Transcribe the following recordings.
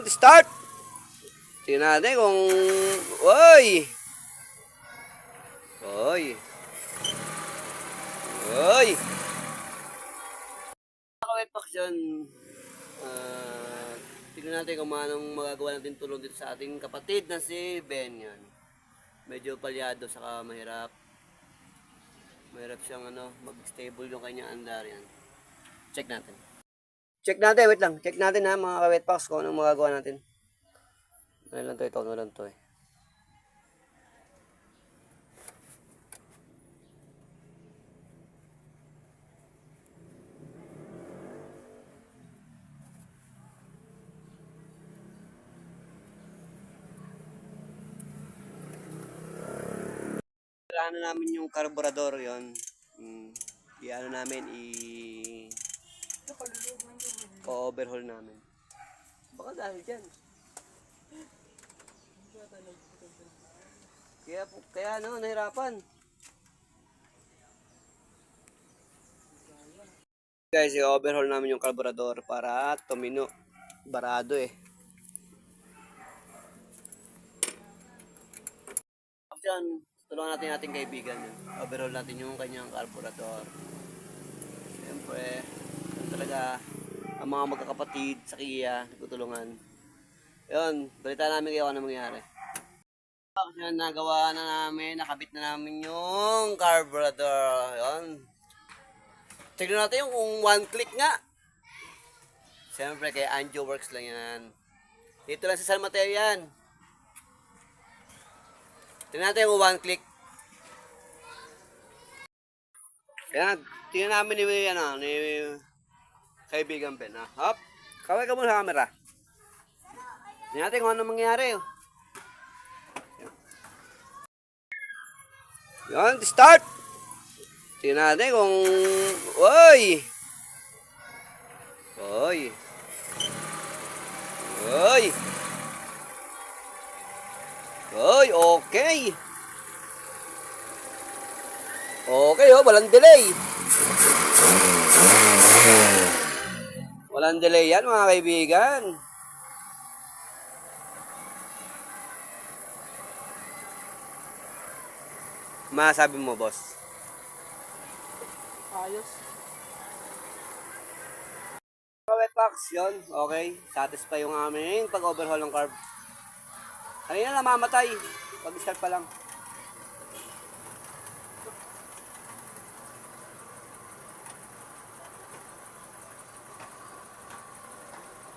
Start! Tingnan natin kung... Oy! Oy! Oy! Kawet paksyon. Tingnan natin kung anong magagawa natin tulong dito sa ating kapatid na si Ben. Yan. Medyo palyado saka mahirap. Mahirap siyang mag-stable yung kanyang andar yan. Check natin. Check natin, wait lang. Check natin ha mga kawet paks kung anong magagawa natin. Ano lang to, ito lang to eh. Ano namin yung carburetor yon. I-ano namin overhaul namin. Baka dahil dyan. Kaya nahirapan. Guys, i-overhaul namin yung carburetor para tumino. Barado eh. Diyan, tulungan natin ating kaibigan. Overhaul natin yung kanyang carburetor. Siyempre, talaga ang mga magkakapatid sa Kia nagtutulungan. Yun, balita namin kayo kung ano mangyari. Kasi nagawa na namin, nakabit na namin yung carburetor. Yun. Tignan natin yung kung one click nga. Siyempre kay Anjo Works lang yan. Dito lang sa San Mateo yan. Tignan natin yung one click. Yan, tingnan namin ni kaibigan Ben. Hop, kaway ka muna sa camera. Tingnan natin kung ano mangyari. Yan, start! Tingnan natin kung... Oy! Oy! Oy! Oy, okay! Okay, walang delay. Walang delay yan, mga kaibigan. Masabi mo, boss? Ayos. Wet box, yun. Okay. Satisfy yung aming pag-overhaul ng carb. Kanina namamatay. Pag-start pa lang.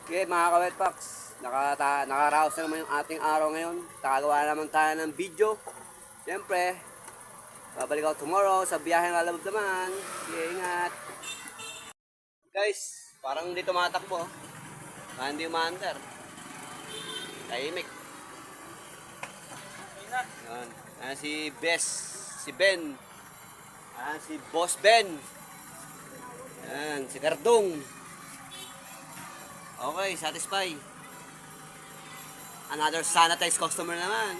Okay, mga ka-wet packs, nakaraos na naman yung ating araw ngayon. Nakagawa naman tayo ng video. Siyempre, babalik ako tomorrow sa biyahe ng Alabog naman. Sige, ingat. Guys, parang hindi tumatakbo. Parang hindi umaandar. Tahimik. Yan. Yan si Bes, si Ben. Yan si Boss Ben. Yan, si Cardong. Okay, satisfy. Another sanitized customer naman.